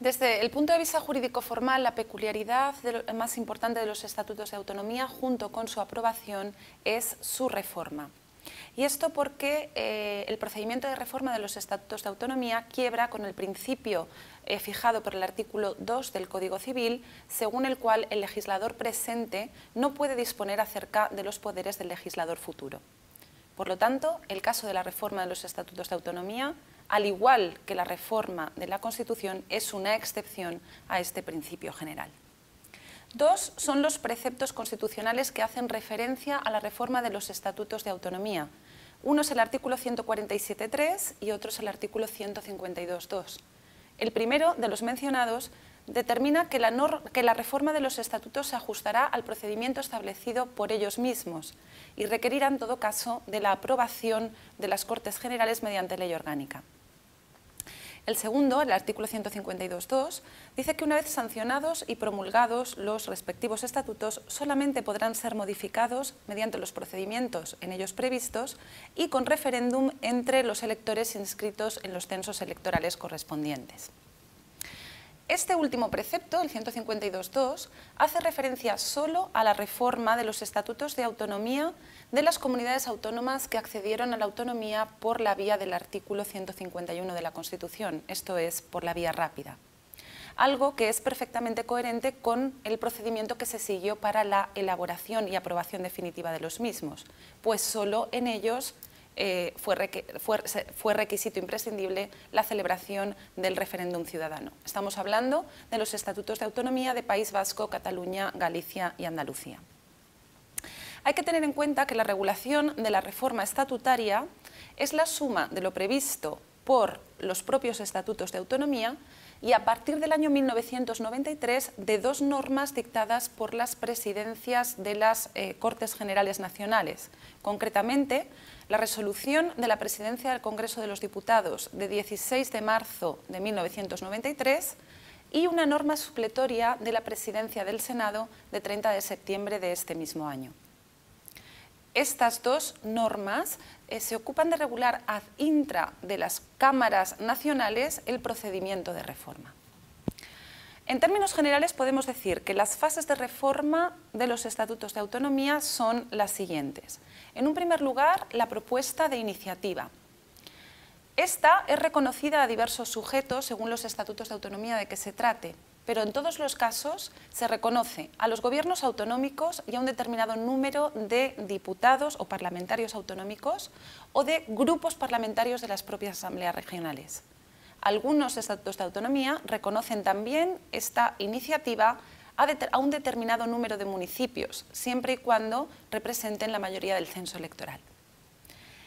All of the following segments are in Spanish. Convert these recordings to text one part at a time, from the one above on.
Desde el punto de vista jurídico formal, la peculiaridad más importante de los estatutos de autonomía, junto con su aprobación, es su reforma. Y esto porque el procedimiento de reforma de los estatutos de autonomía quiebra con el principio fijado por el artículo 2 del Código Civil, según el cual el legislador presente no puede disponer acerca de los poderes del legislador futuro. Por lo tanto, el caso de la reforma de los estatutos de autonomía, al igual que la reforma de la Constitución, es una excepción a este principio general. Dos son los preceptos constitucionales que hacen referencia a la reforma de los estatutos de autonomía. Uno es el artículo 147.3 y otro es el artículo 152.2. El primero de los mencionados determina que la reforma de los estatutos se ajustará al procedimiento establecido por ellos mismos y requerirá en todo caso de la aprobación de las Cortes Generales mediante ley orgánica. El segundo, el artículo 152.2, dice que una vez sancionados y promulgados los respectivos estatutos, solamente podrán ser modificados mediante los procedimientos en ellos previstos y con referéndum entre los electores inscritos en los censos electorales correspondientes. Este último precepto, el 152.2, hace referencia solo a la reforma de los estatutos de autonomía de las comunidades autónomas que accedieron a la autonomía por la vía del artículo 151 de la Constitución, esto es, por la vía rápida. Algo que es perfectamente coherente con el procedimiento que se siguió para la elaboración y aprobación definitiva de los mismos, pues solo en ellos fue requisito imprescindible la celebración del referéndum ciudadano. Estamos hablando de los estatutos de autonomía de País Vasco, Cataluña, Galicia y Andalucía. Hay que tener en cuenta que la regulación de la reforma estatutaria es la suma de lo previsto por los propios estatutos de autonomía y a partir del año 1993 de dos normas dictadas por las presidencias de las Cortes Generales Nacionales. Concretamente, la resolución de la Presidencia del Congreso de los Diputados de 16 de marzo de 1993 y una norma supletoria de la Presidencia del Senado de 30 de septiembre de este mismo año. Estas dos normas se ocupan de regular ad intra de las cámaras nacionales el procedimiento de reforma. En términos generales podemos decir que las fases de reforma de los estatutos de autonomía son las siguientes. En un primer lugar, la propuesta de iniciativa. Esta es reconocida a diversos sujetos según los estatutos de autonomía de que se trate, pero en todos los casos se reconoce a los gobiernos autonómicos y a un determinado número de diputados o parlamentarios autonómicos o de grupos parlamentarios de las propias asambleas regionales. Algunos estatutos de autonomía reconocen también esta iniciativa a un determinado número de municipios, siempre y cuando representen la mayoría del censo electoral.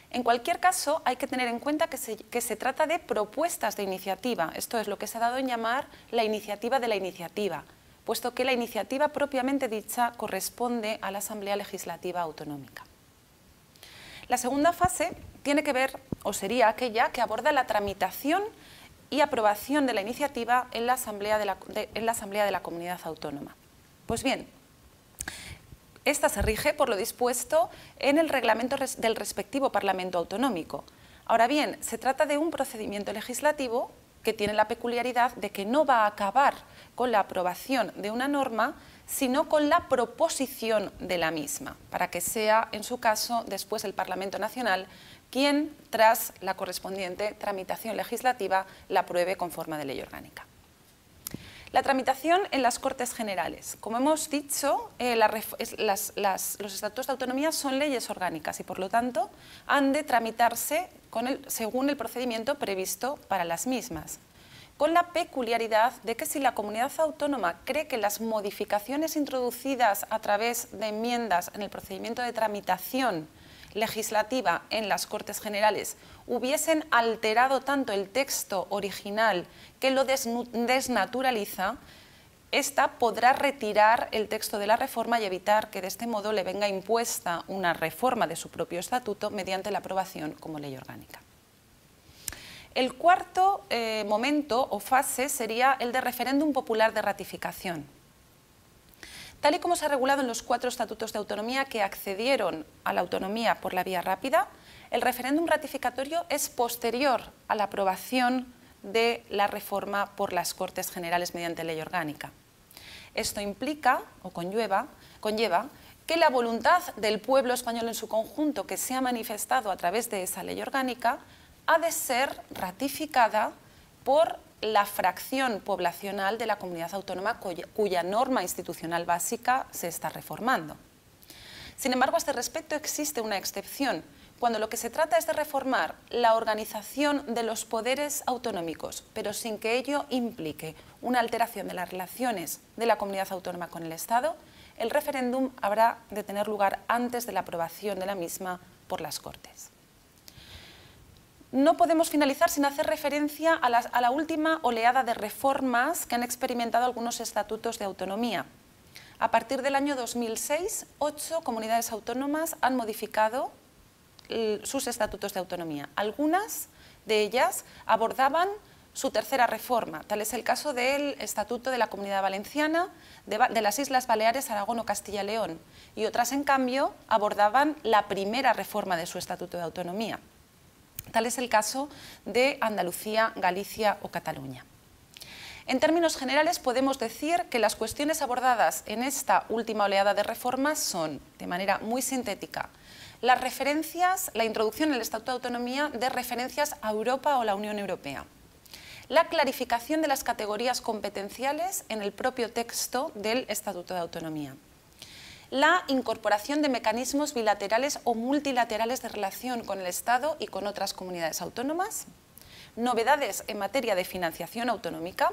En cualquier caso, hay que tener en cuenta que se trata de propuestas de iniciativa, esto es lo que se ha dado en llamar la iniciativa de la iniciativa, puesto que la iniciativa propiamente dicha corresponde a la Asamblea Legislativa Autonómica. La segunda fase tiene que ver, o sería aquella que aborda la tramitación y aprobación de la iniciativa en la Asamblea de la Comunidad Autónoma. Pues bien, esta se rige por lo dispuesto en el reglamento del respectivo Parlamento Autonómico. Ahora bien, se trata de un procedimiento legislativo que tiene la peculiaridad de que no va a acabar con la aprobación de una norma, sino con la proposición de la misma, para que sea, en su caso, después el Parlamento Nacional quien, tras la correspondiente tramitación legislativa, la apruebe con forma de ley orgánica. La tramitación en las Cortes Generales. Como hemos dicho, los estatutos de autonomía son leyes orgánicas y, por lo tanto, han de tramitarse según el procedimiento previsto para las mismas, con la peculiaridad de que si la comunidad autónoma cree que las modificaciones introducidas a través de enmiendas en el procedimiento de tramitación legislativa en las Cortes Generales hubiesen alterado tanto el texto original que lo desnaturaliza, ésta podrá retirar el texto de la reforma y evitar que de este modo le venga impuesta una reforma de su propio estatuto mediante la aprobación como ley orgánica. El cuarto momento o fase sería el de referéndum popular de ratificación. Tal y como se ha regulado en los 4 estatutos de autonomía que accedieron a la autonomía por la vía rápida, el referéndum ratificatorio es posterior a la aprobación de la reforma por las Cortes Generales mediante ley orgánica. Esto implica o conlleva que la voluntad del pueblo español en su conjunto, que se ha manifestado a través de esa ley orgánica, ha de ser ratificada por la fracción poblacional de la comunidad autónoma cuya norma institucional básica se está reformando. Sin embargo, a este respecto existe una excepción, cuando lo que se trata es de reformar la organización de los poderes autonómicos, pero sin que ello implique una alteración de las relaciones de la comunidad autónoma con el Estado, el referéndum habrá de tener lugar antes de la aprobación de la misma por las Cortes. No podemos finalizar sin hacer referencia a la última oleada de reformas que han experimentado algunos estatutos de autonomía. A partir del año 2006, 8 comunidades autónomas han modificado sus estatutos de autonomía. Algunas de ellas abordaban su tercera reforma. Tal es el caso del Estatuto de la Comunidad Valenciana, de las Islas Baleares, Aragón o Castilla y León. Y otras, en cambio, abordaban la primera reforma de su Estatuto de Autonomía. Tal es el caso de Andalucía, Galicia o Cataluña. En términos generales, podemos decir que las cuestiones abordadas en esta última oleada de reformas son, de manera muy sintética, las referencias, la introducción en el Estatuto de Autonomía de referencias a Europa o la Unión Europea, la clarificación de las categorías competenciales en el propio texto del Estatuto de Autonomía, la incorporación de mecanismos bilaterales o multilaterales de relación con el Estado y con otras comunidades autónomas, novedades en materia de financiación autonómica,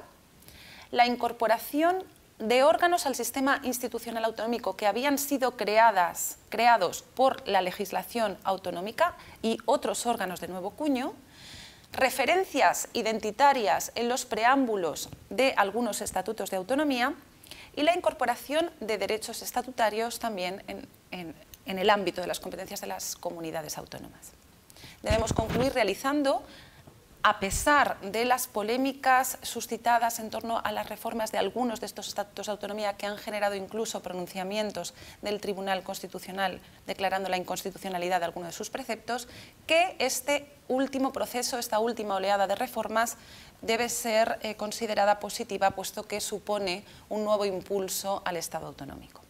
la incorporación de órganos al sistema institucional autonómico que habían sido creados por la legislación autonómica y otros órganos de nuevo cuño, referencias identitarias en los preámbulos de algunos estatutos de autonomía y la incorporación de derechos estatutarios también en el ámbito de las competencias de las comunidades autónomas. Debemos concluir realizando, a pesar de las polémicas suscitadas en torno a las reformas de algunos de estos estatutos de autonomía que han generado incluso pronunciamientos del Tribunal Constitucional declarando la inconstitucionalidad de algunos de sus preceptos, que este último proceso, esta última oleada de reformas debe ser considerada positiva, puesto que supone un nuevo impulso al Estado autonómico.